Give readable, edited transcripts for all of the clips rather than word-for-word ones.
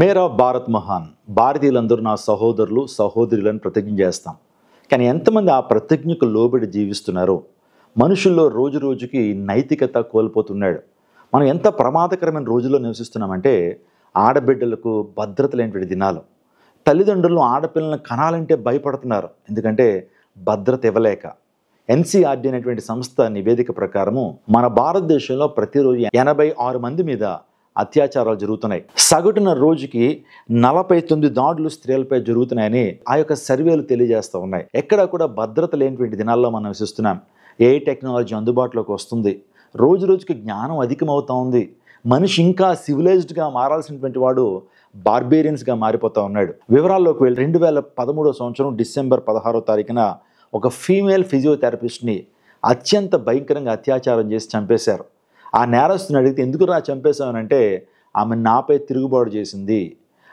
మేరా భారత్ మహాన్, భారతీయులందరూ నా సహోదరులు సహోదరులను ప్రతిజ్ఞ చేస్తాం. కానీ ఎంతమంది ఆ ప్రతిజ్ఞకు లోబడి జీవిస్తున్నారో? మనుషుల్లో రోజు రోజుకి నైతికత కోల్పోతున్నాడు. మనం ఎంత ప్రమాదకరమైన రోజుల్లో నివసిస్తున్నామంటే, ఆడబిడ్డలకు భద్రత లేనిటువంటి దినాలు. తల్లిదండ్రులు ఆడపిల్లలను కనాలంటే భయపడుతున్నారు, ఎందుకంటే భద్రత ఇవ్వలేక. ఎన్సీఆర్డీ అనేటువంటి సంస్థ నివేదిక ప్రకారము మన భారతదేశంలో ప్రతిరోజు 86 మంది మీద అత్యాచారాలు జరుగుతున్నాయి. సగటున రోజుకి 49 దాడులు స్త్రీలపై జరుగుతున్నాయని ఆ యొక్క సర్వేలు తెలియజేస్తూ ఉన్నాయి. ఎక్కడా కూడా భద్రత లేనిటువంటి దినాల్లో మనం నివసిస్తున్నాం. ఏ టెక్నాలజీ అందుబాటులోకి వస్తుంది, రోజు రోజుకి జ్ఞానం అధికమవుతూ ఉంది. మనిషి ఇంకా సివిలైజ్డ్గా మారాల్సినటువంటి వాడు బార్బేరియన్స్గా మారిపోతూ ఉన్నాడు. వివరాల్లోకి వెళ్ళి 2013 సంవత్సరం డిసెంబర్ 16వ తారీఖున ఒక ఫీమేల్ ఫిజియోథెరపిస్ట్ని అత్యంత భయంకరంగా అత్యాచారం చేసి చంపేశారు. ఆ నేరస్తుని అడిగితే ఎందుకు చంపేశామనంటే, ఆమె నాపై తిరుగుబాటు చేసింది,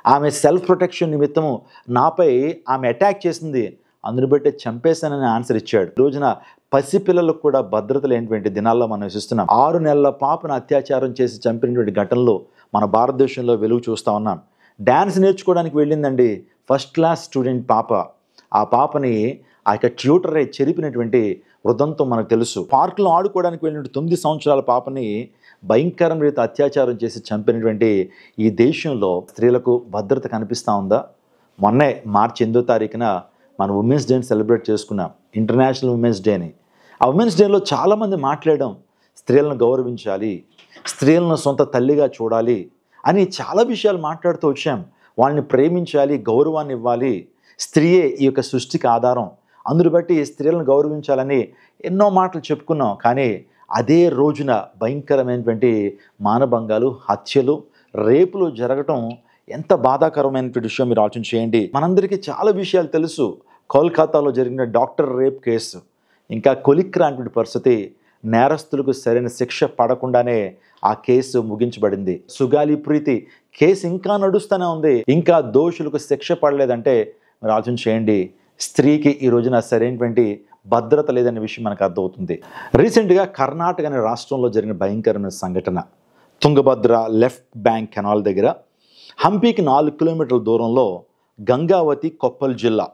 ఆమె సెల్ఫ్ ప్రొటెక్షన్ నిమిత్తము నాపై ఆమె అటాక్ చేసింది, అందుని బట్టే చంపేశానని ఆన్సర్ ఇచ్చాడు. ఈ రోజున పసిపిల్లలకు కూడా భద్రత లేనిటువంటి దినాల్లో మనం నివసిస్తున్నాం. 6 నెలల పాపను అత్యాచారం చేసి చంపినటువంటి ఘటనలు మన భారతదేశంలో వెలుగు చూస్తూ ఉన్నాం. డ్యాన్స్ నేర్చుకోవడానికి వెళ్ళిందండి ఫస్ట్ క్లాస్ స్టూడెంట్ పాప. ఆ పాపని ఆ యొక్క ట్యూటరే చెరిపినటువంటి వృద్ధంతో మనకు తెలుసు. పార్కులో ఆడుకోవడానికి వెళ్ళిన 9 సంవత్సరాల పాపని భయంకరమైన రీతి అత్యాచారం చేసి చంపినటువంటి ఈ దేశంలో స్త్రీలకు భద్రత కనిపిస్తూ ఉందా? మొన్నే మార్చి 8వ తారీఖున మనం ఉమెన్స్ డేని సెలబ్రేట్ చేసుకున్నాం, ఇంటర్నేషనల్ ఉమెన్స్ డేని. ఆ ఉమెన్స్ డేలో చాలామంది మాట్లాడడం, స్త్రీలను గౌరవించాలి, స్త్రీలను సొంత తల్లిగా చూడాలి అని చాలా విషయాలు మాట్లాడుతూ వచ్చాం. వాళ్ళని ప్రేమించాలి, గౌరవాన్ని ఇవ్వాలి, స్త్రీయే ఈ యొక్క సృష్టికి ఆధారం, అందును బట్టి స్త్రీలను గౌరవించాలని ఎన్నో మాటలు చెప్పుకున్నాం. కానీ అదే రోజున భయంకరమైనటువంటి మానభంగాలు, హత్యలు, రేపులు జరగటం ఎంత బాధాకరమైనటువంటి విషయం మీరు ఆలోచన చేయండి. మనందరికీ చాలా విషయాలు తెలుసు. కోల్కతాలో జరిగిన డాక్టర్ రేప్ కేసు, ఇంకా కొలిక్రా అనేటువంటి పరిస్థితి, నేరస్తులకు సరైన శిక్ష పడకుండానే ఆ కేసు ముగించబడింది. సుగాలి ప్రీతి కేసు ఇంకా నడుస్తూనే ఉంది, ఇంకా దోషులకు శిక్ష పడలేదంటే మీరు ఆలోచన చేయండి. స్త్రీకి ఈ రోజున సరైనటువంటి భద్రత లేదనే విషయం మనకు అర్థమవుతుంది. రీసెంట్గా కర్ణాటక అనే రాష్ట్రంలో జరిగిన భయంకరమైన సంఘటన, తుంగభద్ర లెఫ్ట్ బ్యాంక్ కెనాల్ దగ్గర హంపీకి 4 కిలోమీటర్ల దూరంలో గంగావతి, కొప్పల్ జిల్లా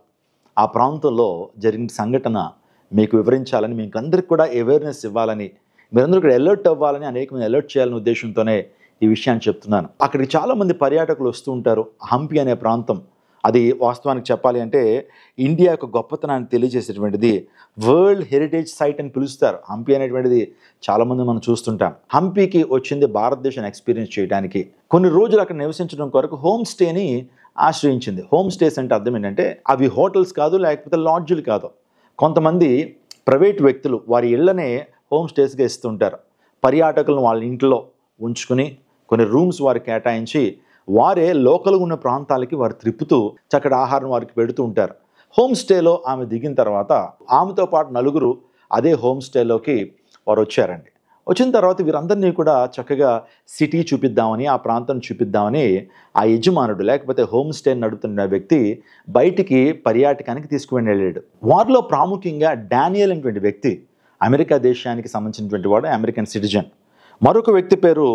ఆ ప్రాంతంలో జరిగిన సంఘటన మీకు వివరించాలని, మీకు అందరికి కూడా అవేర్నెస్ ఇవ్వాలని, మీరందరూ కూడా అలర్ట్ అవ్వాలని, అనేకమంది అలర్ట్ చేయాలనే ఉద్దేశంతోనే ఈ విషయాన్ని చెప్తున్నాను. అక్కడికి చాలామంది పర్యాటకులు వస్తూ ఉంటారు. హంపి అనే ప్రాంతం అది వాస్తవానికి చెప్పాలి అంటే ఇండియా యొక్క గొప్పతనాన్ని తెలియజేసేటువంటిది, వరల్డ్ హెరిటేజ్ సైట్ అని పిలుస్తారు. హంపి అనేటువంటిది చాలామంది మనం చూస్తుంటాం. హంపీకి వచ్చింది భారతదేశాన్ని ఎక్స్పీరియన్స్ చేయడానికి. కొన్ని రోజులు అక్కడ నివసించడం కొరకు హోమ్ స్టేని ఆశ్రయించింది. హోమ్ స్టేస్ అంటే అర్థం ఏంటంటే, అవి హోటల్స్ కాదు, లేకపోతే లాడ్జులు కాదు. కొంతమంది ప్రైవేట్ వ్యక్తులు వారి ఇళ్లనే హోమ్ స్టేస్గా ఇస్తుంటారు. పర్యాటకులను వాళ్ళ ఇంట్లో ఉంచుకుని కొన్ని రూమ్స్ వారికి కేటాయించి వారే లోకల్గా ఉన్న ప్రాంతాలకి వారు త్రిప్పుతూ చక్కటి ఆహారం వారికి పెడుతూ ఉంటారు. హోమ్ స్టేలో ఆమె దిగిన తర్వాత ఆమెతో పాటు 4 అదే హోమ్ స్టేలోకి వారు వచ్చారండి. వచ్చిన తర్వాత వీరందరినీ కూడా చక్కగా సిటీ చూపిద్దామని, ఆ ప్రాంతం చూపిద్దామని ఆ యజమానుడు లేకపోతే హోమ్ స్టే నడుపుతున్న వ్యక్తి బయటికి పర్యాటకానికి తీసుకుని వెళ్ళాడు. వారిలో ప్రాముఖ్యంగా డానియల్ అనేటువంటి వ్యక్తి అమెరికా దేశానికి సంబంధించినటువంటి వాడు, అమెరికన్ సిటిజన్. మరొక వ్యక్తి పేరు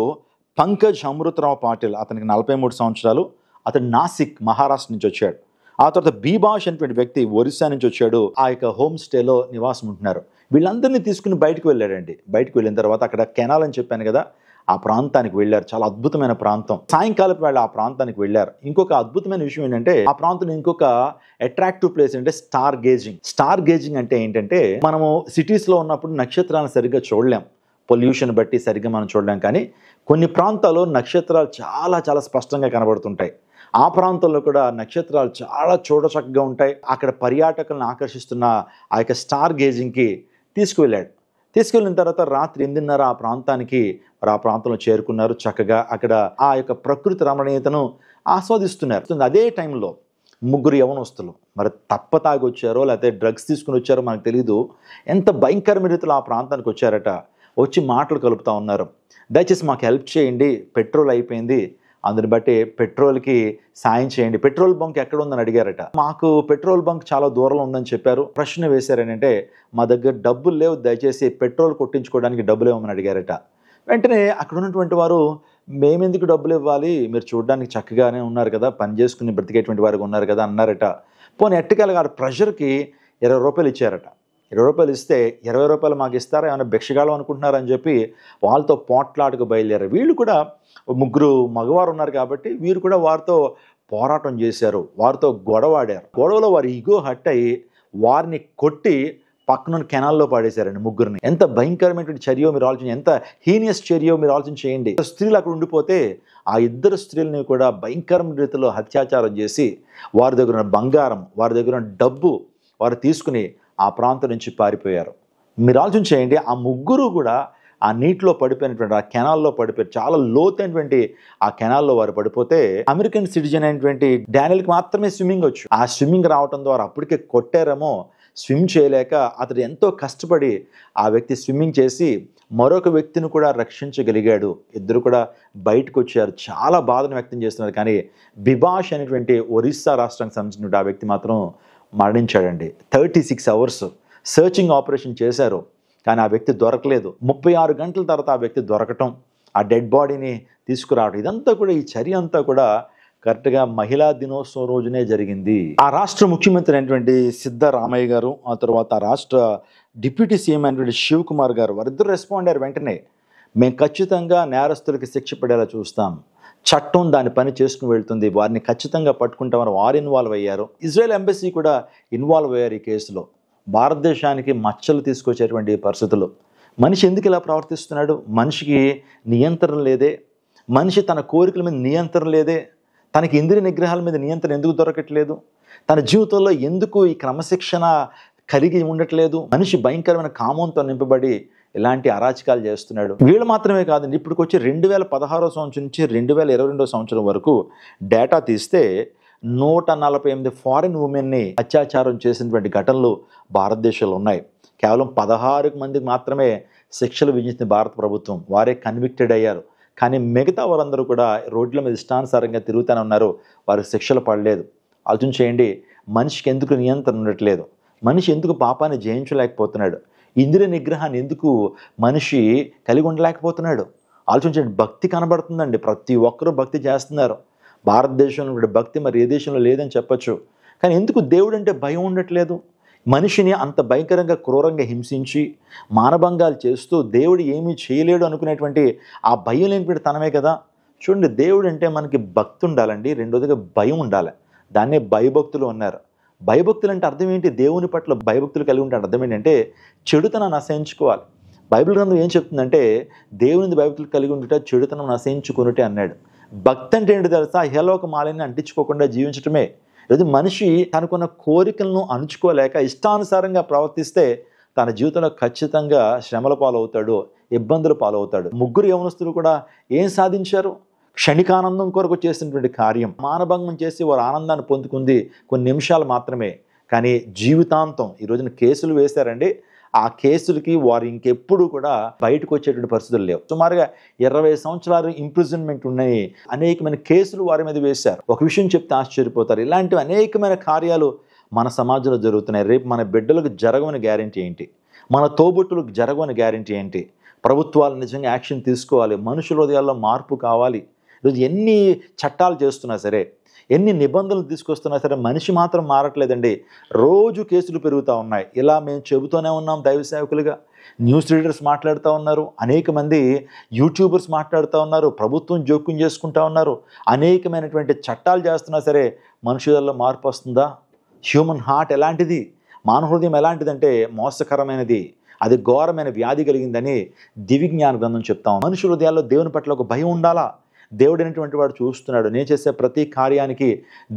పంకజ్ అమృతరావు పాటిల్, అతనికి 43 సంవత్సరాలు. అతను నాసిక్, మహారాష్ట్ర నుంచి వచ్చాడు. ఆ తర్వాత బీబాష్ అనేటువంటి వ్యక్తి ఒరిస్సా నుంచి వచ్చాడు. ఆ యొక్క హోమ్ స్టేలో నివాసం ఉంటున్నారు. వీళ్ళందరినీ తీసుకుని బయటకు వెళ్ళాడండి. బయటకు వెళ్ళిన తర్వాత అక్కడ కెనాల్ అని చెప్పాను కదా, ఆ ప్రాంతానికి వెళ్ళారు. చాలా అద్భుతమైన ప్రాంతం. సాయంకాలపు వేళ ఆ ప్రాంతానికి వెళ్ళారు. ఇంకొక అద్భుతమైన విషయం ఏంటంటే, ఆ ప్రాంతంలో ఇంకొక అట్రాక్టివ్ ప్లేస్ అంటే స్టార్ గేజింగ్. స్టార్ గేజింగ్ అంటే ఏంటంటే, మనము సిటీస్లో ఉన్నప్పుడు నక్షత్రాలను సరిగ్గా చూడలేం, పొల్యూషన్ బట్టి సరిగ్గా మనం చూడలేం. కానీ కొన్ని ప్రాంతాల్లో నక్షత్రాలు చాలా చాలా స్పష్టంగా కనబడుతుంటాయి. ఆ ప్రాంతంలో కూడా నక్షత్రాలు చాలా చూడచక్కగా ఉంటాయి. అక్కడ పర్యాటకులను ఆకర్షిస్తున్న ఆ యొక్క స్టార్ గేజింగ్కి తీసుకువెళ్ళాడు. తీసుకెళ్ళిన తర్వాత రాత్రి 8:30 ఆ ప్రాంతానికి ఆ ప్రాంతంలో చేరుకున్నారు. చక్కగా అక్కడ ఆ యొక్క ప్రకృతి రమణీయతను ఆస్వాదిస్తున్నారు. అదే టైంలో 3 యవనస్తులు మరి తప్పతాగి వచ్చారో లేకపోతే డ్రగ్స్ తీసుకుని వచ్చారో మనకు తెలీదు, ఎంత భయంకరమైన రీతిలో ఆ ప్రాంతానికి వచ్చారట. వచ్చి మాటలు కలుపుతూ ఉన్నారు. దయచేసి మాకు హెల్ప్ చేయండి, పెట్రోల్ అయిపోయింది, అందుని బట్టి పెట్రోల్కి సాయం చేయండి, పెట్రోల్ బంక్ ఎక్కడ ఉందని అడిగారట. మాకు పెట్రోల్ బంక్ చాలా దూరంలో ఉందని చెప్పారు. ప్రశ్న వేశారనంటే, మా దగ్గర డబ్బులు లేవు, దయచేసి పెట్రోల్ కొట్టించుకోవడానికి డబ్బులు ఇవ్వమని అడిగారట. వెంటనే అక్కడ ఉన్నటువంటి వారు మేమెందుకు డబ్బులు ఇవ్వాలి, మీరు చూడడానికి చక్కగానే ఉన్నారు కదా, పని చేసుకుని బ్రతికేటువంటి వారికి ఉన్నారు కదా అన్నారట. పోనీ ఎట్టకేలకు ఆ ప్రెషర్కి ₹20 ఇచ్చారట. ₹20 ఇస్తే ₹20 మాకు ఇస్తారా, ఏమైనా భిక్షగాళ్ళం అనుకుంటున్నారని చెప్పి వాళ్ళతో పోట్లాటకు బయలుదేరారు. వీళ్ళు కూడా ముగ్గురు మగవారు ఉన్నారు కాబట్టి వీరు కూడా వారితో పోరాటం చేశారు, వారితో గొడవాడారు. గొడవలో వారి ఈగో హట్ అయ్యి వారిని కొట్టి పక్కన కెనాల్లో పాడేశారండి ముగ్గురిని. ఎంత భయంకరమైనటువంటి చర్యో మీరు ఆలోచన, ఎంత హీనియస్ చర్యో మీరు ఆలోచన చేయండి. స్త్రీలు అక్కడ ఉండిపోతే ఆ ఇద్దరు స్త్రీలని కూడా భయంకరమైన రీతిలో అత్యాచారం చేసి వారి దగ్గర ఉన్న బంగారం, వారి దగ్గర ఉన్న డబ్బు వారు తీసుకుని ఆ ప్రాంతం నుంచి పారిపోయారు. మీరు ఆలోచన చేయండి, ఆ ముగ్గురు కూడా ఆ నీటిలో పడిపోయినటువంటి ఆ కెనాల్లో పడిపోయారు. చాలా లోతైనటువంటి ఆ కెనాల్లో వారు పడిపోతే అమెరికన్ సిటిజన్ అయినటువంటి డానియల్కి మాత్రమే స్విమ్మింగ్ వచ్చు. ఆ స్విమ్మింగ్ రావటం ద్వారా అప్పటికే కొట్టారేమో, స్విమ్ చేయలేక అతడు ఎంతో కష్టపడి ఆ వ్యక్తి స్విమ్మింగ్ చేసి మరొక వ్యక్తిని కూడా రక్షించగలిగాడు. ఇద్దరు కూడా బయటకు వచ్చారు. చాలా బాధను వ్యక్తం చేస్తున్నారు. కానీ బిబాష్ అనేటువంటి ఒరిస్సా రాష్ట్రానికి సంబంధించిన ఆ వ్యక్తి మాత్రం మరణించాడండి. 36 అవర్స్ సర్చింగ్ ఆపరేషన్ చేశారు, కానీ ఆ వ్యక్తి దొరకలేదు. 36 గంటల తర్వాత ఆ వ్యక్తి దొరకటం, ఆ డెడ్ బాడీని తీసుకురావడం, ఇదంతా కూడా ఈ చర్య అంతా కూడా కరెక్ట్గా మహిళా దినోత్సవం రోజునే జరిగింది. ఆ రాష్ట్ర ముఖ్యమంత్రి అయినటువంటి సిద్ధరామయ్య గారు, ఆ తర్వాత రాష్ట్ర డిప్యూటీ సీఎం అయినటువంటి శివకుమార్ గారు, వారిద్దరు రెస్పాండ్ అయ్యారు వెంటనే. మేము ఖచ్చితంగా నేరస్తులకి శిక్ష పడేలా చూస్తాం, చట్టం దాని పని చేసుకుని వెళ్తుంది, వారిని ఖచ్చితంగా పట్టుకుంటామని వారు ఇన్వాల్వ్ అయ్యారు. ఇజ్రాయెల్ ఎంబసీ కూడా ఇన్వాల్వ్ అయ్యారు ఈ కేసులో. భారతదేశానికి మచ్చలు తీసుకొచ్చేటువంటి పరిస్థితులు. మనిషి ఎందుకు ఇలా ప్రవర్తిస్తున్నాడు? మనిషికి నియంత్రణ లేదే, మనిషి తన కోరికల మీద నియంత్రణ లేదే, తనకి ఇంద్రియ నిగ్రహాల మీద నియంత్రణ ఎందుకు దొరకట్లేదు, తన జీవితంలో ఎందుకు ఈ క్రమశిక్షణ కలిగి ఉండట్లేదు? మనిషి భయంకరమైన కామంతో నింపబడి ఇలాంటి అరాచకాలు చేస్తున్నాడు. వీళ్ళు మాత్రమే కాదండి, ఇప్పటికొచ్చి 2016 సంవత్సరం నుంచి 2022 సంవత్సరం వరకు డేటా తీస్తే 148 ఫారిన్ ఉమెన్ని అత్యాచారం చేసినటువంటి ఘటనలు భారతదేశంలో ఉన్నాయి. కేవలం 16 మందికి మాత్రమే శిక్షలు విధించిన భారత ప్రభుత్వం, వారే కన్విక్టెడ్ అయ్యారు. కానీ మిగతా వారందరూ కూడా రోడ్ల మీద ఇష్టానుసారంగా తిరుగుతూనే ఉన్నారు, వారికి శిక్షలు పడలేదు. ఆలోచన చేయండి, మనిషికి ఎందుకు నియంత్రణ ఉండట్లేదు? మనిషి ఎందుకు పాపాన్ని జయించలేకపోతున్నాడు? ఇంద్రియ నిగ్రహాన్ని ఎందుకు మనిషి కలిగి ఉండలేకపోతున్నాడు? ఆలోచించండి. భక్తి కనబడుతుందండి, ప్రతి ఒక్కరూ భక్తి చేస్తున్నారు. భారతదేశంలో భక్తి మరి ఏ దేశంలో లేదని చెప్పచ్చు. కానీ ఎందుకు దేవుడు అంటే భయం ఉండట్లేదు? మనిషిని అంత భయంకరంగా క్రూరంగా హింసించి మానభంగాలు చేస్తూ దేవుడు ఏమీ చేయలేడు అనుకునేటువంటి ఆ భయం లేనిపెట్టి తనమే కదా. చూడండి, దేవుడు అంటే మనకి భక్తి ఉండాలండి, రెండోదిగా భయం ఉండాలి. దాన్నే భయభక్తులు అన్నారు. భయభక్తులు అంటే అర్థం ఏంటి? దేవుని పట్ల భయభక్తులు కలిగి ఉంటే అర్థం ఏంటంటే చెడుతనాన్ని అసహించుకోవాలి. బైబిల్ గ్రంథం ఏం చెప్తుందంటే దేవుని భయభక్తులు కలిగి ఉండుట చెడుతనం అసహించుకున్నట్టే అన్నాడు. భక్తి అంటే ఏంటి తెలుసా? ఇహలోక మాలిన్యాన్ని అంటించుకోకుండా జీవించటమే. లేదా మనిషి తనకున్న కోరికలను అణుచుకోలేక ఇష్టానుసారంగా ప్రవర్తిస్తే తన జీవితంలో ఖచ్చితంగా శ్రమల పాలవుతాడు, ఇబ్బందుల పాలవుతాడు. ముగ్గురు యవనస్తులు కూడా ఏం సాధించారు? క్షణికానందం కొరకు చేసినటువంటి కార్యం. మానభంగం చేసి వారు ఆనందాన్ని పొందుకుంది కొన్ని నిమిషాలు మాత్రమే, కానీ జీవితాంతం ఈ రోజున కేసులు వేశారండి. ఆ కేసులకి వారు ఇంకెప్పుడు కూడా బయటకు వచ్చేటువంటి పరిస్థితులు లేవు. సుమారుగా 20 సంవత్సరాలు ఇంప్రిజన్మెంట్ ఉన్నాయి. అనేకమైన కేసులు వారి మీద వేశారు. ఒక విషయం చెప్తే ఆశ్చర్యపోతారు, ఇలాంటివి అనేకమైన కార్యాలు మన సమాజంలో జరుగుతున్నాయి. రేపు మన బిడ్డలకు జరగవని గ్యారెంటీ ఏంటి? మన తోబుట్టులకు జరగవని గ్యారెంటీ ఏంటి? ప్రభుత్వాలు నిజంగా యాక్షన్ తీసుకోవాలి. మనుషుల హృదయాల్లో మార్పు కావాలి. ఈరోజు ఎన్ని చట్టాలు చేస్తున్నా సరే, ఎన్ని నిబంధనలు తీసుకొస్తున్నా సరే మనిషి మాత్రం మారట్లేదండి. రోజు కేసులు పెరుగుతూ ఉన్నాయి. ఇలా మేము చెబుతూనే ఉన్నాం. దైవ సేవకులుగా న్యూస్ రీడర్స్ మాట్లాడుతూ ఉన్నారు, అనేక మంది యూట్యూబర్స్ మాట్లాడుతూ ఉన్నారు, ప్రభుత్వం జోక్యం చేసుకుంటూ ఉన్నారు, అనేకమైనటువంటి చట్టాలు చేస్తున్నా సరే మనుషులలో మార్పు వస్తుందా? హ్యూమన్ హార్ట్ ఎలాంటిది, మానవ హృదయం ఎలాంటిదంటే మోసకరమైనది, అది ఘోరమైన వ్యాధి కలిగిందని దివ్యజ్ఞాన గ్రంథం చెప్తాం. మనుషుల హృదయాల్లో దేవుని పట్ల ఒక భయం ఉండాలా. దేవుడు అనేటువంటి వాడు చూస్తున్నాడు. నేను చేసే ప్రతి కార్యానికి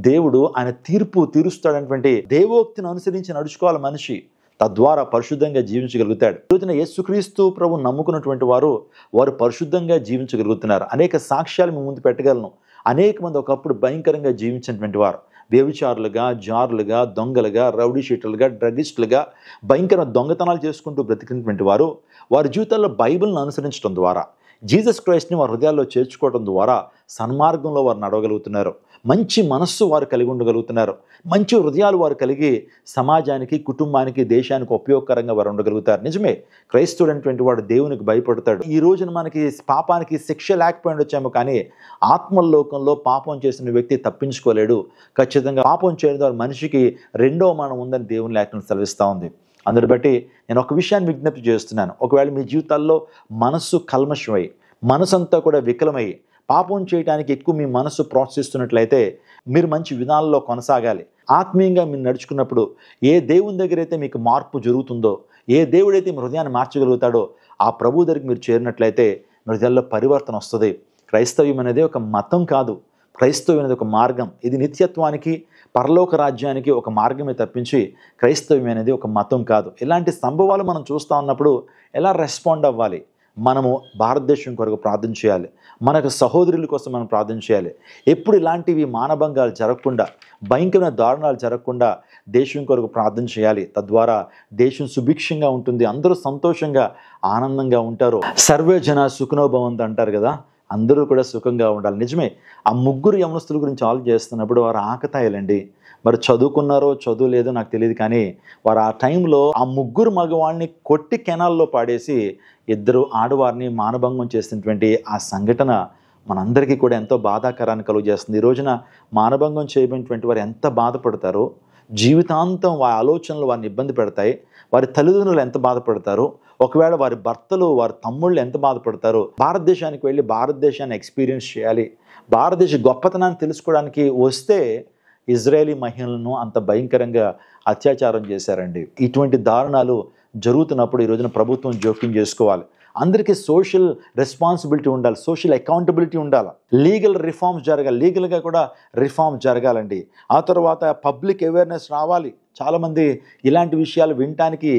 దేవుడు ఆయన తీర్పు తీరుస్తాడనేటువంటి దేవోక్తిని అనుసరించి నడుచుకోవాలి మనిషి. తద్వారా పరిశుద్ధంగా జీవించగలుగుతాడు. రోజున యేసుక్రీస్తు ప్రభు నమ్ముకున్నటువంటి వారు పరిశుద్ధంగా జీవించగలుగుతున్నారు. అనేక సాక్ష్యాలు మీ ముందు పెట్టగలను. అనేక మంది ఒకప్పుడు భయంకరంగా జీవించినటువంటి వారు వ్యభిచారులుగా, జారులుగా, దొంగలుగా, రౌడీ షీటర్లుగా, డ్రగిస్టులుగా భయంకర దొంగతనాలు చేసుకుంటూ బ్రతికినటువంటి వారి జీవితాల్లో బైబిల్ను అనుసరించడం ద్వారా, జీసస్ క్రైస్ట్ని వారి హృదయాల్లో చేర్చుకోవడం ద్వారా సన్మార్గంలో వారు నడవగలుగుతున్నారు. మంచి మనస్సు వారు కలిగి ఉండగలుగుతున్నారు. మంచి హృదయాలు వారు కలిగి సమాజానికి, కుటుంబానికి, దేశానికి ఉపయోగకరంగా వారు ఉండగలుగుతారు. నిజమే, క్రైస్తవుడు అనేటువంటి వాడు దేవునికి భయపడతాడు. ఈ రోజున మనకి పాపానికి శిక్ష లేకపోయి ఉండొచ్చాము, కానీ ఆత్మలోకంలో పాపం చేసిన వ్యక్తి తప్పించుకోలేడు. ఖచ్చితంగా పాపం చేయడం ద్వారా మనిషికి రెండో మరణం ఉందని దేవుని లేఖనం సెలవిస్తూ ఉంది. అందుని బట్టి నేను ఒక విషయాన్ని విజ్ఞప్తి చేస్తున్నాను. ఒకవేళ మీ జీవితాల్లో మనస్సు కల్మషమై, మనసంతా కూడా వికలమై, పాపం చేయడానికి ఎక్కువ మీ మనస్సు ప్రోత్సహిస్తున్నట్లయితే మీరు మంచి విధానంలో కొనసాగాలి. ఆత్మీయంగా మీరు నడుచుకున్నప్పుడు ఏ దేవుని దగ్గర అయితే మీకు మార్పు జరుగుతుందో, ఏ దేవుడైతే మీ హృదయాన్ని మార్చగలుగుతాడో ఆ ప్రభు దగ్గరికి మీరు చేరినట్లయితే మీ హృదయాల్లో పరివర్తన వస్తుంది. క్రైస్తవ్యం అనేది ఒక మతం కాదు, క్రైస్తవ్యం అనేది ఒక మార్గం. ఇది నిత్యత్వానికి, పరలోక రాజ్యానికి ఒక మార్గమే తప్పించి క్రైస్తవ్యం అనేది ఒక మతం కాదు. ఇలాంటి సంభవాలు మనం చూస్తూ ఉన్నప్పుడు ఎలా రెస్పాండ్ అవ్వాలి? మనము భారతదేశం కొరకు ప్రార్థన చేయాలి, మనకు సహోదరుల కోసం మనం ప్రార్థన చేయాలి. ఎప్పుడు ఇలాంటివి మానభంగాలు జరగకుండా, భయంకరమైన దారుణాలు జరగకుండా దేశం కొరకు ప్రార్థన చేయాలి. తద్వారా దేశం సుభిక్షంగా ఉంటుంది, అందరూ సంతోషంగా ఆనందంగా ఉంటారు. సర్వే జన సుఖినో భవంతు అంటారు కదా, అందరూ కూడా సుఖంగా ఉండాలి. నిజమే, ఆ ముగ్గురు యవనస్తుల గురించి ఆలోచన చేస్తున్నప్పుడు వారు ఆకతాయిలండి. మరి చదువుకున్నారో చదువు లేదో నాకు తెలియదు, కానీ వారు ఆ టైంలో ఆ ముగ్గురు మగవాళ్ళని కొట్టి కెనాల్లో పాడేసి ఇద్దరు ఆడవారిని మానభంగం చేసినటువంటి ఆ సంఘటన మనందరికీ కూడా ఎంతో బాధాకరాన్ని కలుగజేస్తుంది. ఈ రోజున మానభంగం చేయబడినటువంటి వారు ఎంత బాధపడతారో, జీవితాంతం వారి ఆలోచనలు వారిని ఇబ్బంది పెడతాయి. వారి తల్లిదండ్రులు ఎంత బాధపడతారో, ఒకవేళ వారి భర్తలు, వారి తమ్ముళ్ళు ఎంత బాధపడతారో. భారతదేశానికి వెళ్ళి భారతదేశాన్ని ఎక్స్పీరియన్స్ చేయాలి, భారతదేశ గొప్పతనాన్ని తెలుసుకోవడానికి వస్తే ఇజ్రాయేలీ మహిళలను అంత భయంకరంగా అత్యాచారం చేశారండి. ఇటువంటి దారుణాలు జరుగుతున్నప్పుడు ఈ రోజున ప్రభుత్వం జోక్యం చేసుకోవాలి. అందరికీ సోషల్ రెస్పాన్సిబిలిటీ ఉండాలి, సోషల్ అకౌంటబిలిటీ ఉండాలి, లీగల్ రిఫార్మ్స్ జరగాలి, లీగల్గా కూడా రిఫార్మ్ జరగాలండి. ఆ తర్వాత పబ్లిక్ అవేర్నెస్ రావాలి. చాలామంది ఇలాంటి విషయాలు వినటానికి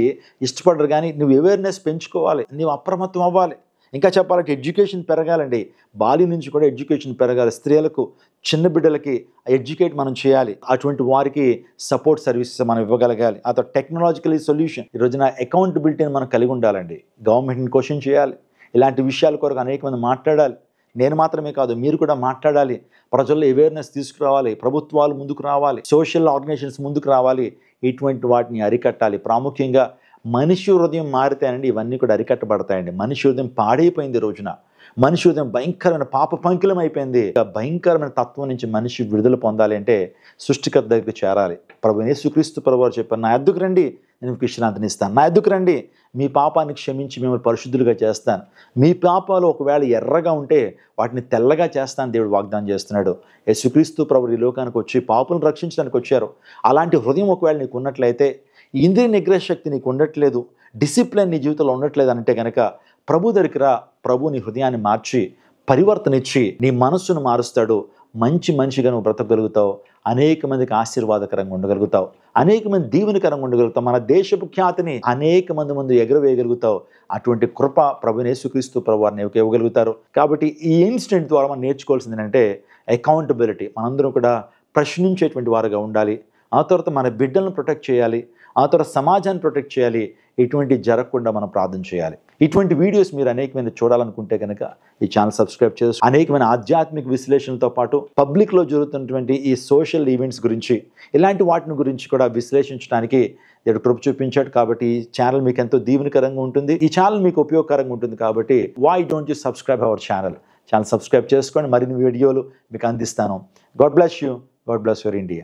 ఇష్టపడరు, కానీ నువ్వు అవేర్నెస్ పెంచుకోవాలి, నువ్వు అప్రమత్తం అవ్వాలి. ఇంకా చెప్పాలంటే ఎడ్యుకేషన్ పెరగాలండి. బాల్యం నుంచి కూడా ఎడ్యుకేషన్ పెరగాలి. స్త్రీలకు, చిన్న బిడ్డలకి ఎడ్యుకేట్ మనం చేయాలి. అటువంటి వారికి సపోర్ట్ సర్వీసెస్ మనం ఇవ్వగలగాలి. ఆ తర్వాత టెక్నాలజికలీ సొల్యూషన్. ఈ రోజున అకౌంటబిలిటీని మనం కలిగి ఉండాలండి. గవర్నమెంట్ని క్వశ్చన్ చేయాలి. ఇలాంటి విషయాల కొరకు అనేక మంది మాట్లాడాలి. నేను మాత్రమే కాదు, మీరు కూడా మాట్లాడాలి. ప్రజల్లో అవేర్నెస్ తీసుకురావాలి, ప్రభుత్వాలు ముందుకు రావాలి, సోషల్ ఆర్గనైజేషన్స్ ముందుకు రావాలి. ఇటువంటి వాటిని అరికట్టాలి. ప్రాముఖ్యంగా మనిషి హృదయం మారితేనండి ఇవన్నీ కూడా అరికట్టబడతాయండి. మనిషి హృదయం పాడైపోయింది. రోజున మనిషి హృదయం భయంకరమైన పాప పంకిలం అయిపోయింది. భయంకరమైన తత్వం నుంచి మనిషి విడుదల పొందాలి అంటే సృష్టికర్త దగ్గరికి చేరాలి. ప్రభు యేసుక్రీస్తు ప్రభువారు చెప్పారు, నా యొద్దకు రండి, నేను మీకు విశ్రాంతిని ఇస్తాను. నా యొద్దకు రండి, మీ పాపాన్ని క్షమించి మిమ్మల్ని పరిశుద్ధులుగా చేస్తాను. మీ పాపాలు ఒకవేళ ఎర్రగా ఉంటే వాటిని తెల్లగా చేస్తాను దేవుడు వాగ్దానం చేస్తున్నాడు. యేసుక్రీస్తు ప్రభువు ఈ లోకానికి వచ్చి పాపులను రక్షించడానికి వచ్చారు. అలాంటి హృదయం ఒకవేళ నీకు ఉన్నట్లయితే, ఇంద్రియ నిగ్రహ శక్తి నీకు ఉండట్లేదు, డిసిప్లిన్ నీ జీవితంలో ఉండట్లేదు అంటే కనుక ప్రభు దగ్గరికి రా. ప్రభు నీ హృదయాన్ని మార్చి పరివర్తన ఇచ్చి నీ మనస్సును మారుస్తాడు. మంచి మనిషిగా నువ్వు బ్రతకగలుగుతావు. అనేక మందికి ఆశీర్వాదకరంగా ఉండగలుగుతావు, అనేక మంది దీవెనకరంగా ఉండగలుగుతావు, మన దేశపు ఖ్యాతిని అనేక మంది ముందు ఎగరవేయగలుగుతావు. అటువంటి కృప ప్రభు యేసుక్రీస్తు ప్రభు వారిని ఇవ్వగలుగుతారు. కాబట్టి ఈ ఇన్సిడెంట్ ద్వారా మనం నేర్చుకోవాల్సింది ఏంటంటే అకౌంటబిలిటీ. మనందరం కూడా ప్రశ్నించేటువంటి వారుగా ఉండాలి. ఆ తర్వాత మన బిడ్డలను ప్రొటెక్ట్ చేయాలి, ఆ తర్వాత సమాజాన్ని ప్రొటెక్ట్ చేయాలి. ఇటువంటి జరగకుండా మనం ప్రార్థన చేయాలి. ఇటువంటి వీడియోస్ మీరు అనేకమైన చూడాలనుకుంటే కనుక ఈ ఛానల్ సబ్స్క్రైబ్ చేసి అనేకమైన ఆధ్యాత్మిక విశ్లేషణలతో పాటు పబ్లిక్లో జరుగుతున్నటువంటి ఈ సోషల్ ఈవెంట్స్ గురించి, ఇలాంటి వాటిని గురించి కూడా విశ్లేషించడానికి దేవుడు కృప చూపించాడు. కాబట్టి ఈ ఛానల్ మీకు ఎంతో దీవెనకరంగా ఉంటుంది, ఈ ఛానల్ మీకు ఉపయోగకరంగా ఉంటుంది. కాబట్టి why don't you subscribe our channel subscribe చేసుకోండి. మరిన్ని వీడియోలు మీకు అందిస్తాను. God bless you. God bless your India.